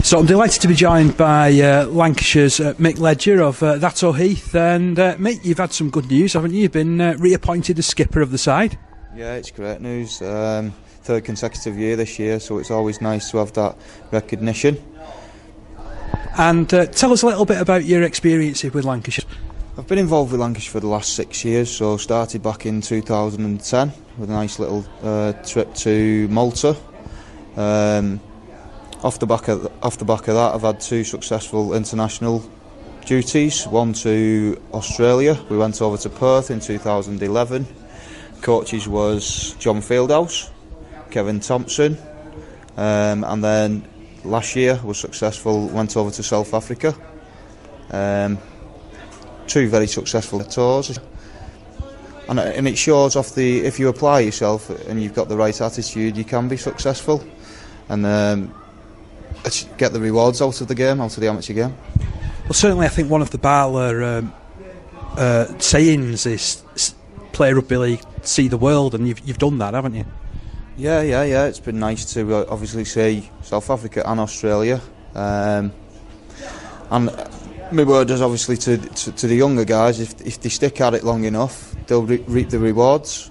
So I'm delighted to be joined by Lancashire's Mick Ledger of Thatto Heath, and Mick, you've had some good news, haven't you? You've been reappointed as skipper of the side. Yeah, it's great news. Third consecutive year this year, so it's always nice to have that recognition. And tell us a little bit about your experience with Lancashire. I've been involved with Lancashire for the last 6 years, so started back in 2010 with a nice little trip to Malta. Off the back of that, I've had 2 successful international duties. One to Australia. We went over to Perth in 2011. Coaches was John Fieldhouse, Kevin Thompson, and then last year was successful. Went over to South Africa. 2 very successful tours, and it shows off if you apply yourself and you've got the right attitude, you can be successful and get the rewards out of the game, out of the amateur game. Well, certainly I think one of the BARLA sayings is play rugby league, see the world, and you've done that, haven't you? Yeah. It's been nice to obviously see South Africa and Australia, and my word is obviously to the younger guys, if they stick at it long enough, they'll reap the rewards.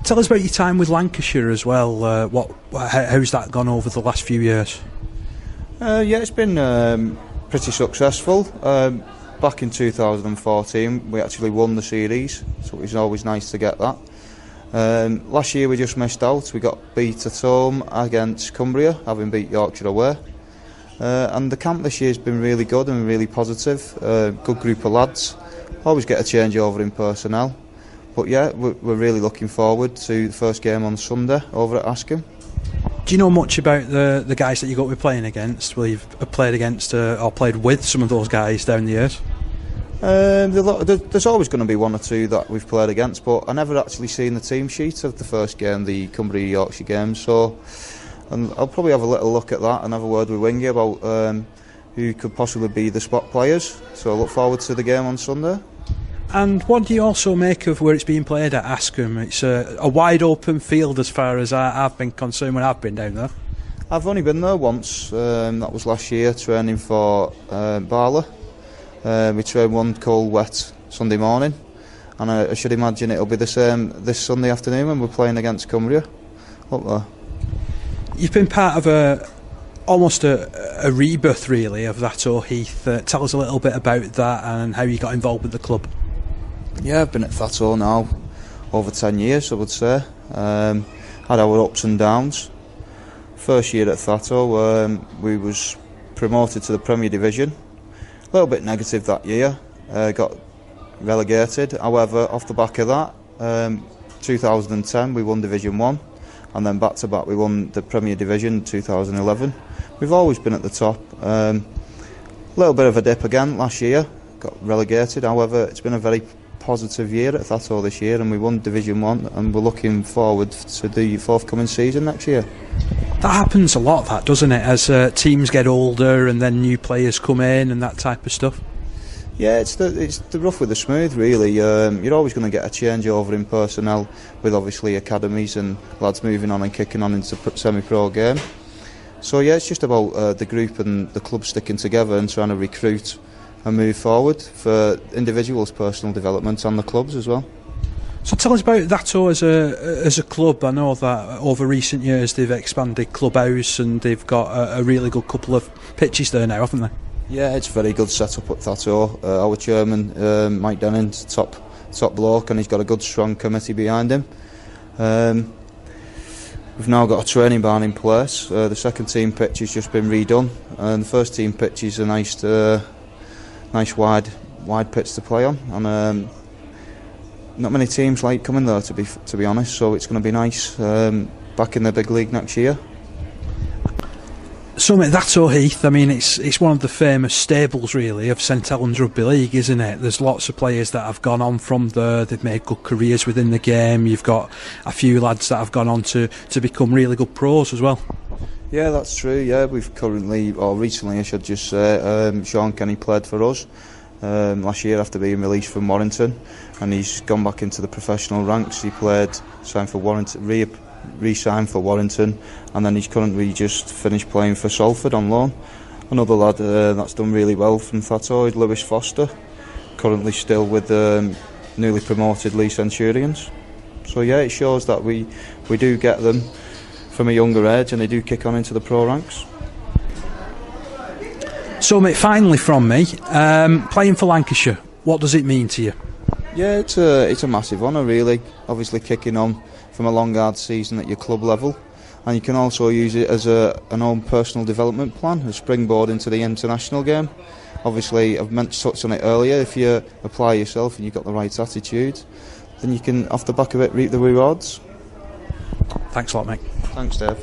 Tell us about your time with Lancashire as well. How's that gone over the last few years? Yeah, it's been pretty successful. Back in 2014 we actually won the series, so it was always nice to get that. Last year we just missed out. We got beat at home against Cumbria, having beat Yorkshire away. And the camp this year has been really good and really positive. Good group of lads. Always get a changeover in personnel. But yeah, we're really looking forward to the first game on Sunday over at Askham. Do you know much about the guys that you're going to be playing against? Well, you've played against or played with some of those guys down the years? There's always going to be 1 or 2 that we've played against, but I never actually seen the team sheet of the first game, the Cumbria-Yorkshire game, so and I'll probably have a little look at that and have a word with Wingy about who could possibly be the spot players. So I look forward to the game on Sunday. And what do you also make of where it's being played at Askham? It's a wide open field as far as I've been concerned when I've been down there. I've only been there once, that was last year, training for BARLA. We trained one cold, wet Sunday morning, and I should imagine it'll be the same this Sunday afternoon when we're playing against Cumbria up there. You've been part of almost a rebirth, really, of Thatto Heath. Tell us a little bit about that and how you got involved with the club. Yeah, I've been at Thatto now over 10 years, I would say. Had our ups and downs. First year at Thatto, we was promoted to the Premier Division. A little bit negative that year, got relegated. However, off the back of that, 2010 we won Division 1, and then back to back we won the Premier Division 2011. We've always been at the top. A little bit of a dip again last year, got relegated. However, it's been a very positive year at Thatto this year, and we won Division 1, and we're looking forward to the forthcoming season next year. That happens a lot, that, doesn't it, as teams get older and then new players come in and that type of stuff? Yeah, it's the rough with the smooth, really. You're always going to get a changeover in personnel with obviously academies and lads moving on and kicking on into semi-pro game. So yeah, it's just about the group and the club sticking together and trying to recruit and move forward for individuals' personal development and the clubs as well. So tell us about Thatto as a club. I know that over recent years they've expanded clubhouse and they've got a really good couple of pitches there now, haven't they? Yeah, it's a very good setup at Thatto. Our chairman, Mike Denning's top bloke, and he's got a good strong committee behind him. We've now got a training barn in place. The second team pitch has just been redone, and the first team pitch is a nice wide pitch to play on. And not many teams like coming there, to be honest. So it's going to be nice back in the big league next year. So mate, Thatto Heath, I mean, it's one of the famous stables, really, of St Helens Rugby League, isn't it? There's lots of players that have gone on from there. They've made good careers within the game. You've got a few lads that have gone on to become really good pros as well. Yeah, that's true. Yeah, we've recently, I should just say, Sean Kenny played for us last year after being released from Warrington, and he's gone back into the professional ranks. He signed for Warrington, re-signed for Warrington, and then he's currently just finished playing for Salford on loan. Another lad that's done really well from Thatto is Lewis Foster, currently still with newly promoted Leigh Centurions. So yeah, it shows that we do get them from a younger age, and they do kick on into the pro ranks. So Mick, finally from me, playing for Lancashire, what does it mean to you? Yeah, it's a massive honour really, obviously kicking on from a long hard season at your club level, and you can also use it as an own personal development plan, a springboard into the international game. Obviously, I've meant to touch on it earlier, if you apply yourself and you've got the right attitude, then you can, off the back of it, reap the rewards. Thanks a lot, Mick. Thanks, Dave.